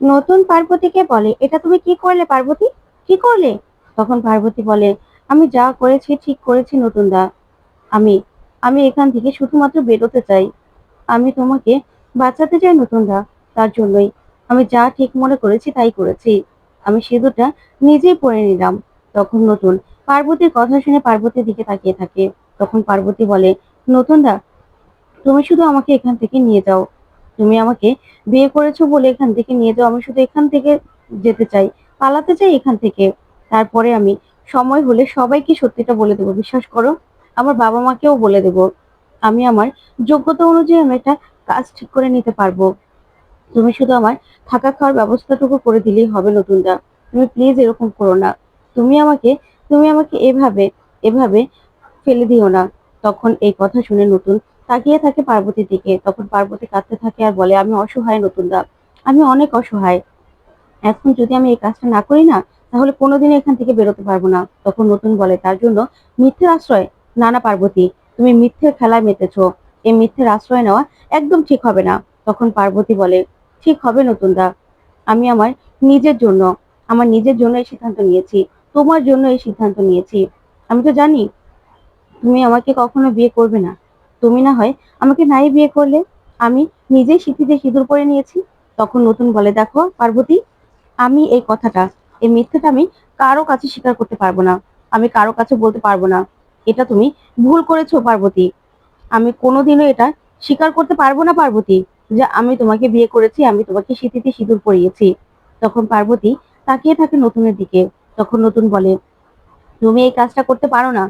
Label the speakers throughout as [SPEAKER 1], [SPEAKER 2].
[SPEAKER 1] নতুন পার্বতীকে বলে, এটা তুমি কি করলে পার্বতী, কি করলে? তখন পার্বতী বলে, আমি যা করেছি ঠিক করেছি নতুন দা। আমি আমি এখান থেকে শুধুমাত্র বেরোতে চাই। আমি তোমাকে বাঁচাতে চাই নতুন দা। তার জন্যই আমি যা ঠিক মনে করেছি তাই করেছি। আমি সিঁদুরটা নিজেই পরে নিলাম। তখন নতুন পার্বতীর কথা শুনে পার্বতীর দিকে তাকিয়ে থাকে। তখন পার্বতী বলে, নতুন দা, তুমি শুধু আমাকে এখান থেকে নিয়ে যাও। তুমি আমাকে বিয়ে করেছো বলে এখান থেকে নিয়ে যাও। আমি শুধু এখান থেকে যেতে চাই, পালাতে চাই এখান থেকে। তারপরে আমি সময় হলে সবাইকে সত্যিটা বলে দেবো, বিশ্বাস করো। আমার বাবা মাকেও বলে দেবো। আমি আমার যোগ্যতা অনুযায়ী আমি একটা কাজ ঠিক করে নিতে পারবো। তুমি শুধু আমার থাকা খাওয়ার ব্যবস্থাটুকু করে দিলেই হবে নতুনদা। তুমি প্লিজ এরকম করো না। তুমি আমাকে তুমি আমাকে এভাবে এভাবে ফেলে দিও না। তখন এই কথা শুনে নতুন তাকিয়ে থাকে পার্বতীর দিকে। তখন পার্বতী কাঁদতে থাকে আর বলে, আমি অসহায় নতুনদা, আমি অনেক অসহায়। এখন যদি আমি এই কাজটা না করি না, তাহলে কোনোদিনও এখান থেকে বেরোতে পারবো না। তখন নতুন বলে, তার জন্য মিথ্যের আশ্রয়? না না পার্বতী, তুমি মিথ্যের খেলায় মেতেছো। এই মিথ্যের আশ্রয় নেওয়া একদম ঠিক হবে না। তখন পার্বতী বলে, ঠিক হবে নতুনদা। আমি আমার নিজের জন্য এই সিদ্ধান্ত নিয়েছি। তোমার জন্য এই সিদ্ধান্ত নিয়েছি। আমি তো জানি তুমি আমাকে কখনো বিয়ে করবে না। তুমি না হয় আমাকে নাই বিয়ে করলে, আমি নিজেই সিঁথিতে সিঁদুর পরে নিয়েছি। তখন নতুন বলে, দেখো পার্বতী, আমি এই মিথ্যেটা আমি কারো কাছে স্বীকার করতে পারবো না। আমি কারো কাছে বলতে পারবো না। এটা তুমি ভুল করেছো পার্বতী। আমি কোনোদিনও এটা স্বীকার করতে পারবো না পার্বতী, যে আমি তোমাকে বিয়ে করেছি, আমি তোমাকে সিঁথিতে সিঁদুর পরিয়েছি। তখন পার্বতী তাকিয়ে থাকে নতুনের দিকে। তখন নতুন বলে, তুমি এই কাজটা করতে পারো না।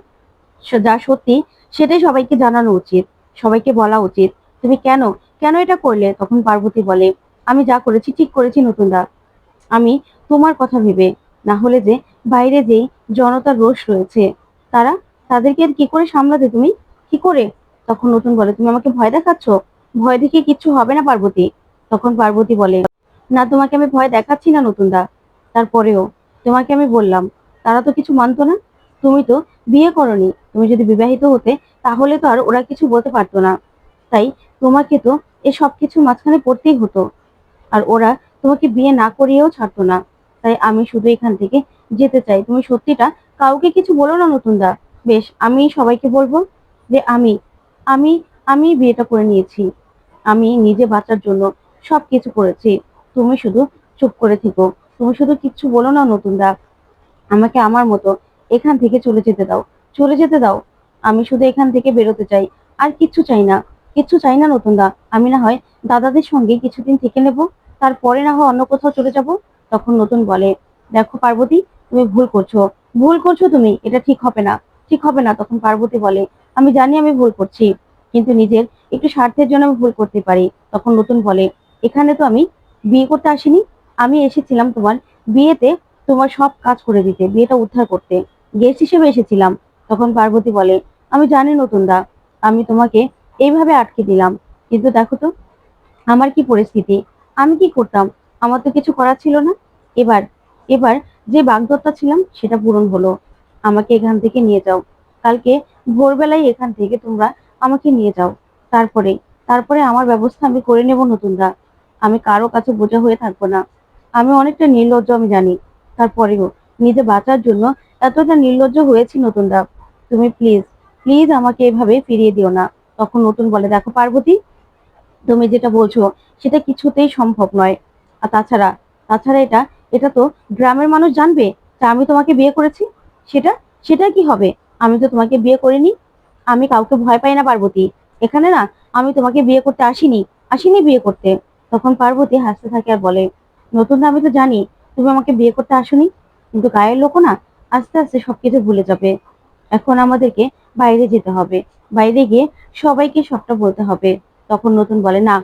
[SPEAKER 1] যা সত্যি সেটাই সবাইকে জানানো উচিত, সবাইকে বলা উচিত। তুমি কেন কেন এটা করলে? তখন পার্বতী বলে, আমি যা করেছি ঠিক করেছি নতুনদা। আমি তোমার কথা ভেবে, না হলে যে বাইরে যেই জনতার রোষ রয়েছে, তারা তাদেরকে কি করে সামলাতে তুমি, কি করে? তখন নতুন বলে, তুমি আমাকে ভয় দেখাচ্ছ? ভয় দেখিয়ে কিচ্ছু হবে না পার্বতী। তখন পার্বতী বলে, না তোমাকে আমি ভয় দেখাচ্ছি না নতুনদা। তারপরেও তোমাকে আমি বললাম, তারা তো কিছু মানতো না। তুমি তো বিয়ে করনি, তুমি যদি বিবাহিত হতে তাহলে তো আর ওরা কিছু বলতে পারতো না। তাই তোমাকে তো এ সব কিছুর মাঝখানে পড়তেই হতো। আর ওরা তোমাকে বিয়ে না করিয়েও ছাড়তো না। তাই আমি শুধু এখান থেকে যেতে চাই। তুমি সত্যিটা কাউকে কিছু বলো না নতুনদা। বেশ, আমি সবাইকে বলবো যে আমি আমি বিয়েটা করে নিয়েছি। আমি নিজে বাঁচার জন্য সবকিছু করেছি। তুমি শুধু চুপ করে থেকো। তুমি শুধু কিচ্ছু বলো না নতুনদা। আমাকে আমার মতো এখান থেকে চলে যেতে দাও, চলে যেতে দাও। আমি শুধু এখান থেকে বেরোতে চাই, আর কিচ্ছু চাই না, কিচ্ছু চাই না নতুনদা। আমি না হয় দাদাদের সঙ্গে কিছুদিন থেকে নেব, তারপরে না হয় অন্য কোথাও চলে যাব। তখন নতুন বলে, দেখো পার্বতী, তুমি ভুল করছো তুমি, এটা ঠিক হবে না, ঠিক হবে না। তখন পার্বতী বলে, আমি জানি আমি ভুল করছি, কিন্তু নিজের একটু স্বার্থের জন্য আমি ভুল করতে পারি। তখন নতুন বলে, এখানে তো আমি বিয়ে করতে আসিনি, আমি এসেছিলাম তোমার বিয়েতে, তোমার সব কাজ করে দিতে, বিয়েটা উদ্ধার করতে গেস্ট হিসেবে এসেছিলাম। তখন পার্বতী বলে, আমি জানি নতুনদা, আমি তোমাকে এইভাবে আটকে দিলাম, কিন্তু দেখো তো আমার কি পরিস্থিতি, আমি কি করতাম? আমার তো কিছু করার ছিল না। এবার এবার যে বাগদত্তা ছিলাম সেটা পূরণ হলো। আমাকে এখান থেকে নিয়ে যাও। কালকে ভোরবেলায় এখান থেকে তোমরা আমাকে নিয়ে যাও। তারপরে তারপরে আমার ব্যবস্থা আমি করে নেব নতুনদা। আমি কারো কাছে বোঝা হয়ে থাকবো না। আমি অনেকটা নির্লজ্জ, আমি জানি। তারপরেও নিজে বাঁচার জন্য এতটা নির্লজ্জ হয়েছি নতুনদা। তুমি প্লিজ প্লিজ আমাকে এভাবে ফিরিয়ে দিও না। তখন নতুন বলে, দেখো পার্বতী, তুমি যেটা বলছো সেটা কিছুতেই সম্ভব নয়। আর তাছাড়া তাছাড়া এটা এটা তো গ্রামের মানুষ জানবে যে আমি তোমাকে বিয়ে করেছি। সেটা সেটা কি হবে? আমি তো তোমাকে বিয়ে করিনি। আমি কাউকে ভয় পাই না পার্বতী। এখানে না, আমি তোমাকে বিয়ে করতে আসিনি, আসিনি বিয়ে করতে। তখন পার্বতী হাসতে থাকে আর বলে, নতুন আমি তো জানি তুমি আমাকে বিয়ে করতে আসোনি, কিন্তু গায়ের লোকও না আস্তে আস্তে সবকিছু ভুলে যাবে। এখন আমাদেরকে বাইরে যেতে হবে, বাইরে গিয়ে সবাইকে সবটা বলতে হবে। তখন নতুন বলে, না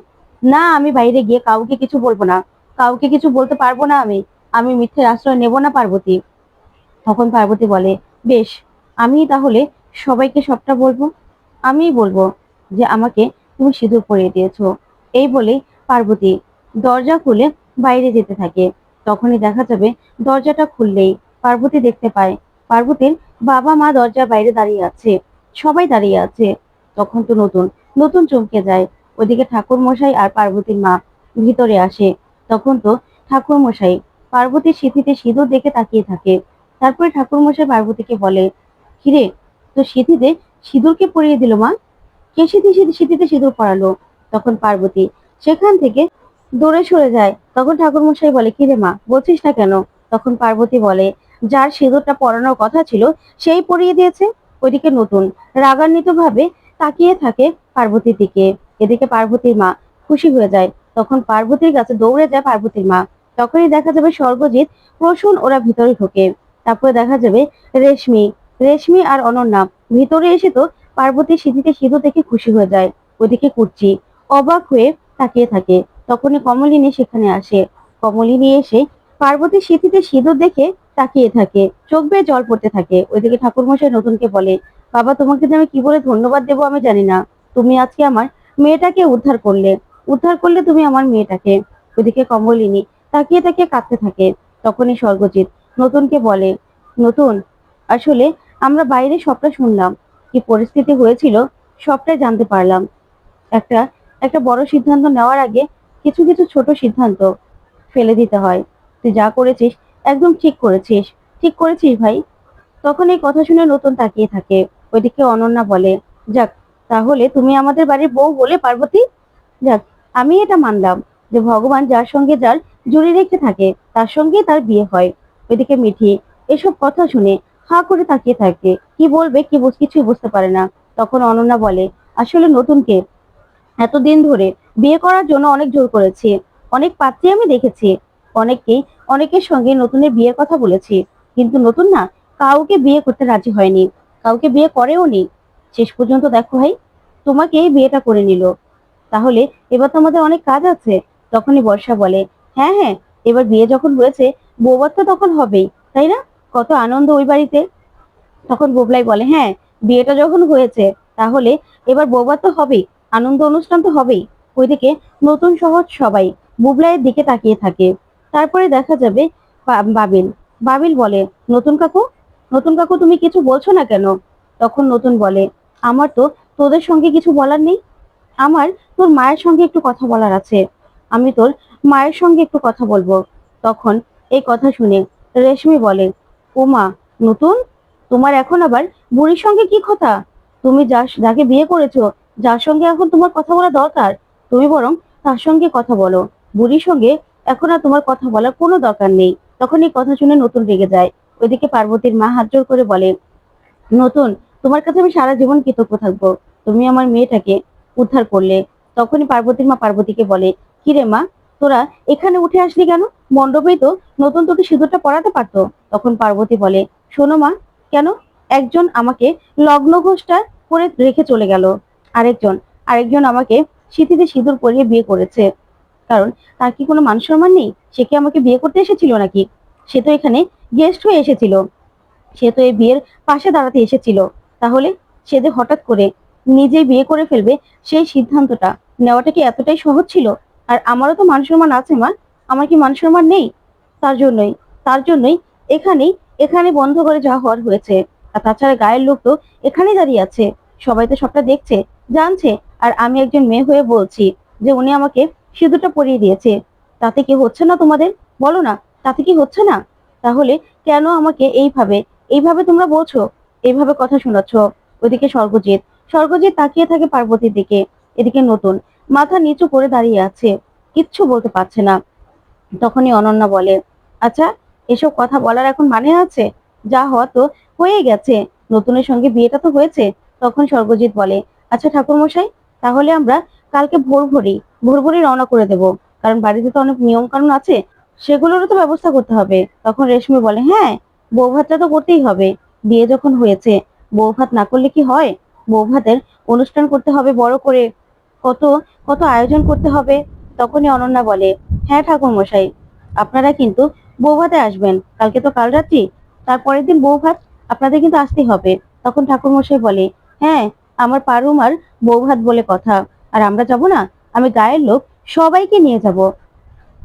[SPEAKER 1] না, আমি বাইরে গিয়ে কাউকে কিছু বলবো না, কাউকে কিছু বলতে পারবো না। আমি আমি মিথ্যের আশ্রয় নেব না পার্বতী। তখন পার্বতী বলে, বেশ, আমি তাহলে সবাইকে সবটা বলবো। আমিই বলবো যে আমাকে তুমি সিঁদুর পরিয়ে দিয়েছো। এই বলেই পার্বতী দরজা খুলে বাইরে যেতে থাকে। তখনই দেখা যাবে দরজাটা খুললেই পার্বতী দেখতে পায় পার্বতীর বাবা মা দরজার বাইরে দাঁড়িয়ে আছে, সবাই দাঁড়িয়ে আছে। তখন তো নতুন নতুন চমকে যায়। ওদিকে ঠাকুর মশাই আর পার্বতীর মা ভিতরে আসে। তখন তো ঠাকুর মশাই পার্বতীর সিঁথিতে সিঁদুর দেখে তাকিয়ে থাকে। তারপরে ঠাকুর মশাই পার্বতীকে বলে, কিরে, তো সিঁথিতে সিঁদুরকে পরিয়ে দিল মা? কে সিঁথিতে সিঁদুর পরালো? তখন পার্বতী সেখান থেকে দূরে সরে যায়। তখন ঠাকুর মশাই বলে, কিরে মা, বলছিস না কেন? তখন পার্বতী বলে, যার সিঁদুরটা পরানোর কথা ছিল সেই পরিয়ে দিয়েছে। ওইদিকে নতুন রাগান্বিত ভাবে তাকিয়ে থাকে পার্বতীর দিকে। এদিকে পার্বতীর মা খুশি হয়ে যায়। তখন পার্বতীর কাছে দৌড়ে যায় পার্বতীর মা। তখনই দেখা যাবে স্বর্গজিৎ, প্রসূন ওরা ভিতরে ঢোকে। তারপরে দেখা যাবে রেশমি রেশমি আর অনন্যা ভিতরে এসে তো পার্বতীর সিঁথিতে সিঁদুর দেখে খুশি হয়ে যায়। ওদিকে কুর্চি অবাক হয়ে তাকিয়ে থাকে। তখনই কমলিনী সেখানে আসে। কমলিনী এসে পার্বতীর সিঁথিতে সিঁদুর দেখে তাকিয়ে থাকে, চোখ বেয়ে জল পড়তে থাকে। ওইদিকে ঠাকুরমশাই নতুনকে বলে, বাবা, তোমাকে যে আমি কি বলে ধন্যবাদ দেবো আমি জানি না। তুমি আজকে আমার মেয়েটাকে উদ্ধার করলে তুমি আমার মেয়েটাকে। ওইদিকে কমলিনী তাকিয়ে তাকিয়ে কাঁদতে থাকে। তখনই স্বর্গজিৎ নতুনকে বলে, নতুন, আসলে আমরা বাইরে সবটা শুনলাম, কি পরিস্থিতি হয়েছিল সবটাই জানতে পারলাম। একটা একটা বড় সিদ্ধান্ত নেওয়ার আগে কিছু কিছু ছোট সিদ্ধান্ত ফেলে দিতে হয়। তুই যা করেছিস একদম ঠিক করেছিস ভাই। তখন এই কথা শুনে নতুন তাকিয়ে থাকে। ওইদিকে অনন্যা বলে, যাক, তাহলে তুমি আমাদের বাড়ির বউ হলে পার্বতী। যাক, আমি এটা মানলাম যে ভগবান যার সঙ্গে যার জুড়ে রেখে থাকে তার সঙ্গেই তার বিয়ে হয়। ওইদিকে মিঠি এসব কথা শুনে হা করে তাকিয়ে থাকে, কি বলবে কিছুই বুঝতে পারে না। তখন অনন্যা বলে, আসলে নতুনকে এতদিন ধরে বিয়ে করার জন্য অনেক জোর করেছি, অনেক পাত্রী আমি দেখেছি, অনেকেই অনেকের সঙ্গে নতুনের বিয়ের কথা বলেছি, কিন্তু নতুন না কাউকে বিয়ে করতে রাজি হয়নি, কাউকে বিয়ে করেও নি। শেষ পর্যন্ত দেখো ভাই, তোমাকে এই বিয়েটা করে নিল। তাহলে এবার তো আমাদের অনেক কাজ আছে। তখনই বর্ষা বলে, হ্যাঁ হ্যাঁ, এবার বিয়ে যখন হয়েছে বৌভাত তো তখন হবেই, তাই না? কত আনন্দ ওই বাড়িতে। তখন বুবলাই বলে, হ্যাঁ, বিয়েটা যখন হয়েছে তাহলে এবার বৌভাত তো হবেই, আনন্দ অনুষ্ঠান তো হবেই। ওইদিকে নতুন সহজ সবাই বুবলাইয়ের দিকে তাকিয়ে থাকে। তারপরে দেখা যাবে বাবিল বাবিল বলে, নতুন কাকু তুমি কিছু বলছো না কেন? তখন নতুন বলে, আমার তো তোদের সঙ্গে কিছু বলার নেই, আমার তোর মায়ের সঙ্গে একটু কথা বলার আছে, আমি তোর মায়ের সঙ্গে একটু কথা বলবো। তখন এই কথা শুনে রেশমি বলে, ও মা, নতুন, তোমার এখন আবার বুড়ির সঙ্গে কি কথা? তুমি যাকে বিয়ে করেছো, যার সঙ্গে এখন তোমার কথা বলা দরকার, তুমি বরং তার সঙ্গে কথা বলো। বুড়ির সঙ্গে এখন আর তোমার কথা বলার কোনো দরকার নেই। তখন এই কথা শুনে নতুন রেগে যায়। ওইদিকে পার্বতীর মা হাত জোড় করে বলে, নতুন, তোমার কাছে আমি সারা জীবন কৃতজ্ঞ থাকবো, তুমি আমার মেয়েটাকে উদ্ধার করলে। তখনই পার্বতীর মা পার্বতীকে বলে, কিরে মা, তোরা এখানে উঠে আসলি কেন? মণ্ডপেই তো নতুন তোকে সিঁদুরটা পরাতে পারতো। তখন পার্বতী বলে, শোনো মা, কেন? একজন আমাকে লগ্ন ঘোষটা করে রেখে চলে গেল, আরেকজন আরেকজন আমাকে সিঁথিতে সিঁদুর পরিয়ে বিয়ে করেছে। কারণ তার কি কোনো মান সম্মান নেই? সে কি আমাকে বিয়ে করতে এসেছিল নাকি? সে তো এখানে গেস্ট হয়ে এসেছিল, সে তো এই বিয়ের পাশে দাঁড়াতে এসেছিল। তাহলে সে যে হঠাৎ করে নিজেই বিয়ে করে ফেলবে, সেই সিদ্ধান্তটা নেওয়াটা কি এতটাই সহজ ছিল? আর আমারও তো মান সম্মান আছে মা, আমার কি মান সম্মান নেই? তার জন্যই তার জন্যই এখানেই এখানে বন্ধ করে যা হওয়ার হয়েছে। আর তাছাড়া গায়ের লোক তো এখানেই দাঁড়িয়ে আছে, সবাই তো সবটা দেখছে, জানছে। আর আমি একজন মেয়ে হয়ে বলছি যে উনি আমাকে সিঁদুরটা পরিয়ে দিয়েছে, তাতে কি হচ্ছে না তোমাদের? বলো না, তাতে কি হচ্ছে না? তাহলে কেন আমাকে এইভাবে এইভাবে তোমরা বলছো, এইভাবে কথা শোনাচ্ছ? ওইদিকে স্বর্গজিৎ স্বর্গজিৎ তাকিয়ে থাকে পার্বতীর দিকে। এদিকে নতুন মাথা নিচু করে দাঁড়িয়ে আছে, কিচ্ছু বলতে পারছে না। তখনই অনন্যা বলে, আচ্ছা, এসব কথা বলার এখন মানে আছে? যা হওয়া তো হয়ে গেছে, নতুনের সঙ্গে বিয়েটা তো হয়েছে। তখন স্বর্গজিৎ বলে, আচ্ছা ঠাকুর মশাই, তাহলে আমরা কালকে ভোর ভোরই রওনা করে দেব, কারণ বাড়িতে তো অনেক নিয়ম কানুন আছে, সেগুলোরও তো ব্যবস্থা করতে হবে। তখন রেশমি বলে, হ্যাঁ, বৌভাতটা তো করতেই হবে, বিয়ে যখন হয়েছে বৌভাত না করলে কি হয়? বৌভাতের অনুষ্ঠান করতে হবে বড় করে, কত কত আয়োজন করতে হবে। তখনই অনন্যা বলে, হ্যাঁ ঠাকুর মশাই, আপনারা কিন্তু বৌভাতে আসবেন, কালকে তো কাল রাত্রি, তারপরের দিন বৌভাত, আপনাদের কিন্তু আসতেই হবে। তখন ঠাকুর মশাই বলে, হ্যাঁ, আমার পারুম আর বৌভাত বলে কথা, আর আমরা যাব না, আমি গায়ের লোক সবাইকে নিয়ে যাব,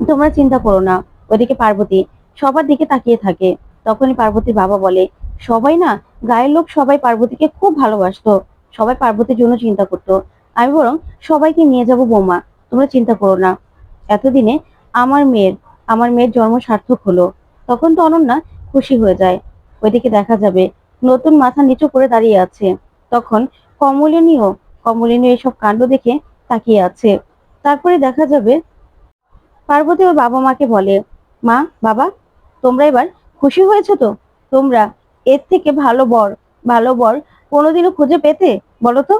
[SPEAKER 1] তোমরা চিন্তা করো না। ওইদিকে পার্বতী সবার দিকে তাকিয়ে থাকে। তখনই পার্বতীর বাবা বলে, সবাই না, গায়ের লোক সবাই পার্বতীকে খুব ভালোবাসতো, সবাই পার্বতীর জন্য চিন্তা করতো, আমি বরং সবাইকে নিয়ে যাব বৌমা, তোমরা চিন্তা করো না। এতদিনে আমার মেয়ের আমার মেয়ের জন্ম সার্থক হলো। তখন তো অনন্যা খুশি হয়ে যায়। ওইদিকে দেখা যাবে নতুন মাথা নিচু করে দাঁড়িয়ে আছে। তখন কমলিনীও কমলিনী এসব কাণ্ড দেখে তাকিয়ে আছে। তারপরে দেখা যাবে পার্বতী ওর বাবা মাকে বলে, মা, বাবা, তোমরা এবার খুশি হয়েছো তো? তোমরা এর থেকে ভালো বর কোনোদিনও খুঁজে পেতে? বলো তো।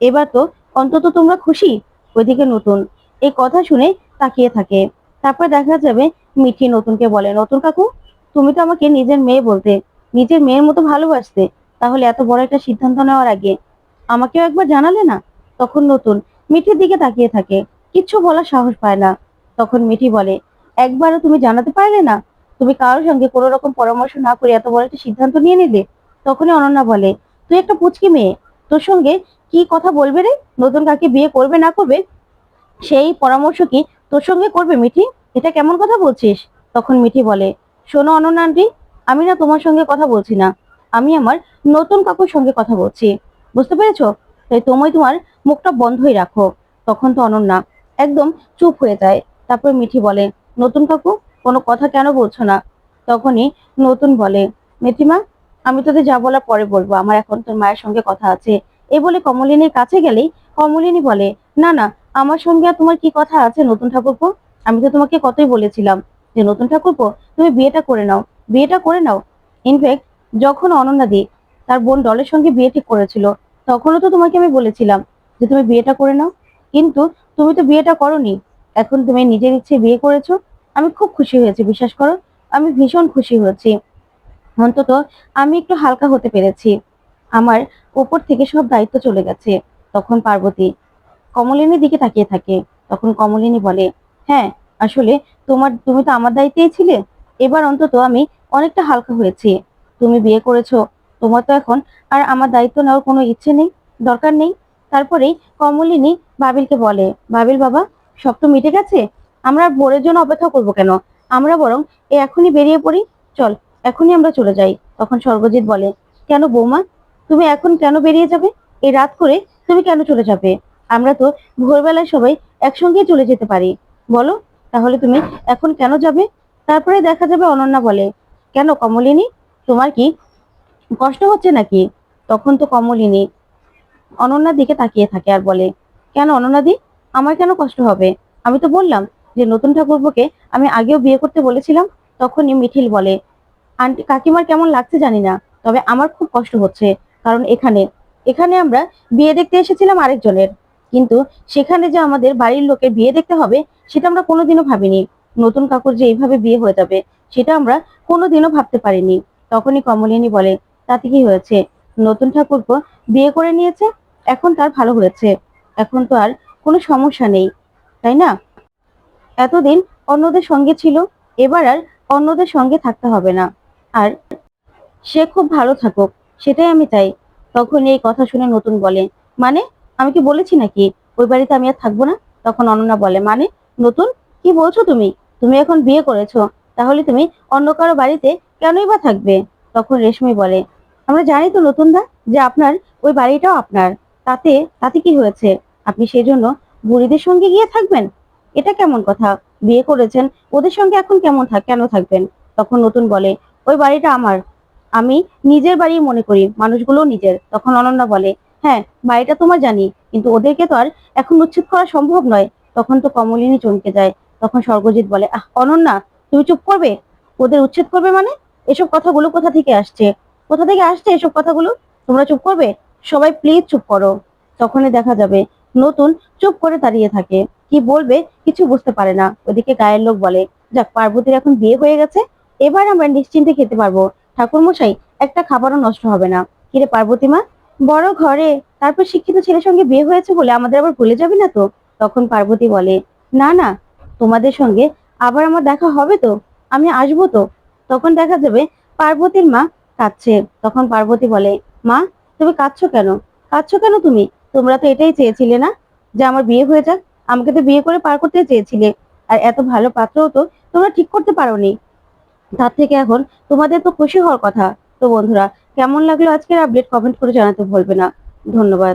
[SPEAKER 1] এবার তো অন্তত তোমরা খুশি। ওইদিকে নতুন এই কথা শুনে তাকিয়ে থাকে। তারপর দেখা যাবে মিঠি নতুনকে বলে, নতুন কাকু, তুমি তো আমাকে নিজের মেয়ে বলতে, নিজের মেয়ের মতো ভালোবাসতে, তাহলে এত বড় একটা সিদ্ধান্ত নেওয়ার আগে আমাকেও একবার জানালে না? তখন নতুন মিঠির দিকে তাকিয়ে থাকে, কিচ্ছু বলার সাহস পায় না। তখন মিঠি বলে, একবারও তুমি জানাতে পারলে না? তুমি কারোর সঙ্গে কোনো রকম পরামর্শ না করে এত বড় একটা সিদ্ধান্ত নিয়ে নিলে? তখনই অনন্যা বলে, তুই একটা পুচকি মেয়ে, তোর সঙ্গে কি কথা বলবে রে? নতুন কাকে বিয়ে করবে না করবে সেই পরামর্শ কি তোর সঙ্গে করবে মিঠি? এটা কেমন কথা বলছিস? তখন মিঠি বলে, শোনো অনন্যা আন্টি, আমি না তোমার সঙ্গে কথা বলছি না, আমি আমার নতুন কাকুর সঙ্গে কথা বলছি। বুঝতে পেরেছো? তাই তুমি তোমার মুখটা বন্ধই রাখো। তখন তো অনন্যা একদম চুপ হয়ে যায়। তারপর মিঠি বলে, নতুন কাকু, কোনো কথা কেন বলছো না? তখনই নতুন বলে, মিঠিমা, আমি তোদের যা বলার পরে বলবো, আমার এখন তোর মায়ের সঙ্গে কথা আছে। এ বলে কমলিনীর কাছে গেলেই কমলিনী বলে, না না, আমার সঙ্গে আর তোমার কি কথা আছে নতুন ঠাকুরপো? আমি তো তোমাকে কতই বলেছিলাম যে নতুন ঠাকুরপো, তুমি বিয়েটা করে নাও, বিয়েটা করে নাও। ইনফ্যাক্ট যখন অনন্যাদি তার বোন ডলের সঙ্গে বিয়ে ঠিক করেছিল, তখনও তো তোমাকে আমি বলেছিলাম যে তুমি বিয়েটা করে নাও। কিন্তু তুমি তো বিয়েটা করোনি। এখন তুমি নিজের ইচ্ছে বিয়ে করেছো। আমি খুব খুশি হয়েছি, বিশ্বাস করো, আমি ভীষণ খুশি হয়েছি। অন্তত আমি একটু হালকা হতে পেরেছি। আমার উপর থেকে সব দায়িত্ব চলে গেছে। তখন পার্বতী কমলিনীর দিকে তাকিয়ে থাকে। তখন কমলিনী বলে, হ্যাঁ, আসলে তুমি তো আমার দায়িত্বেই ছিলে। এবার অন্তত আমি অনেকটা হালকা হয়েছি। তুমি বিয়ে করেছো, তোমার তো এখন আর আমার দায়িত্ব নেওয়ার কোনো ইচ্ছে নেই, দরকার নেই। তারপরেই কমলিনী বাবিলকে বলে, বাবিল বাবা, সব তো মিটে গেছে, আমরা বোরের জন্য অপেক্ষা করব কেন? আমরা বরং এখনই বেরিয়ে পড়ি, চল, এখনই আমরা চলে যাই। তখন স্বর্গজিৎ বলে, কেন বৌমা, তুমি এখন কেন বেরিয়ে যাবে? এই রাত করে তুমি কেন চলে যাবে? আমরা তো ভোরবেলায় সবাই একসঙ্গে চলে যেতে পারি। বলো, তাহলে তুমি এখন কেন যাবে? তারপরে দেখা যাবে অনন্যা বলে, কেন কমলিনী, তোমার কি কষ্ট হচ্ছে নাকি? তখন তো কমলিনী অনন্যার দিকে তাকিয়ে থাকে আর বলে, কেন অনন্যাদি, আমার কেন কষ্ট হবে? আমি তো বললাম যে নতুন ঠাকুরপোকে আমি আগেও বিয়ে করতে বলেছিলাম। তখনই মিঠিল বলে, আন্টি কাকিমার কেমন লাগছে জানি না, তবে আমার খুব কষ্ট হচ্ছে। কারণ এখানে এখানে আমরা বিয়ে দেখতে এসেছিলাম আরেকজনের, কিন্তু সেখানে যে আমাদের বাড়ির লোকের বিয়ে দেখতে হবে সেটা আমরা কোনোদিনও ভাবিনি। নতুন কাকুর যে এইভাবে বিয়ে হয়ে যাবে সেটা আমরা কোনোদিনও ভাবতে পারিনি। তখনই কমলিনী বলে, তাতে কি হয়েছে? নতুন ঠাকুরপো বিয়ে করে নিয়েছে, এখন তার ভালো হয়েছে, এখন তো আর কোনো সমস্যা নেই, তাই না? এতদিন অন্যদের সঙ্গে ছিল, এবার আর অন্যদের সঙ্গে থাকতে হবে না। আর সে খুব ভালো থাকুক, সেটাই আমি চাই। তখন এই কথা শুনে নতুন বলে, মানে, আমি কি বলেছি নাকি ওই বাড়িতে আমি আর থাকবো না? তখন অনন্যা বলে, মানে, নতুন, কি বলছো তুমি? তুমি এখন বিয়ে করেছো, তাহলে তুমি অন্য কারো বাড়িতে কেনই বা থাকবে? তখন রেশমি বলে, আমরা জানি তো নতুন দা যে আপনার ওই বাড়িটাও আপনার, তাতে তাতে কি হয়েছে? আপনি সেই জন্য বুড়িদের সঙ্গে গিয়ে থাকবেন? এটা কেমন কথা? বিয়ে করেছেন, ওদের সঙ্গে এখন কেন থাকবেন? তখন নতুন বলে, ওই বাড়িটা আমার, আমি নিজের বাড়ি মনে করি, মানুষগুলো নিজের। তখন অনন্যা বলে, হ্যাঁ, বাড়িটা তোমার জানি, কিন্তু ওদেরকে তো আর এখন উচ্ছেদ করা সম্ভব নয়। তখন তো কমলিনী চমকে যায়। তখন স্বর্গজিৎ বলে, আহ অনন্যা, তুমি চুপ করবে? ওদের উচ্ছেদ করবে মানে? এসব কথাগুলো কোথা থেকে আসছে? কোথা থেকে আসছে এসব কথাগুলো? তোমরা চুপ করবে? সবাই প্লিজ চুপ করো। তখনই দেখা যাবে নতুন চুপ করে দাঁড়িয়ে থাকে, কি বলবে কিছু বুঝতে পারে না। ওদিকে গায়ের লোক বলে, যাক, পার্বতীর এখন বিয়ে হয়ে গেছে, এবার আমরা নিশ্চিন্তে খেতে পারবো। ঠাকুরমশাই, একটা খাবারও নষ্ট হবে না। কিরে পার্বতী মা, বড় ঘরে তারপর শিক্ষিত ছেলের সঙ্গে বিয়ে হয়েছে বলে আমাদের আবার ভুলে যাবি না তো? তখন পার্বতী বলে, না না, তোমাদের সঙ্গে আবার আমার দেখা হবে তো, আমি আসবো তো। তখন দেখা যাবে পার্বতীর মা কাঁদছে। তখন পার্বতী বলে, মা, তুমি কাঁদছো কেন? কাঁদছো কেন তুমি? তোমরা তো এটাই চেয়েছিলে না, যে আমার বিয়ে হয়ে যাক? আমাকে তো বিয়ে করে পার করতে চেয়েছিলে, আর এত ভালো পাত্রও তো তোমরা ঠিক করতে পারোনি। তার থেকে এখন তোমাদের তো খুশি হওয়ার কথা। তো বন্ধুরা, কেমন লাগলো আজকের আপডেট, কমেন্ট করে জানাতে ভুলবে না। ধন্যবাদ।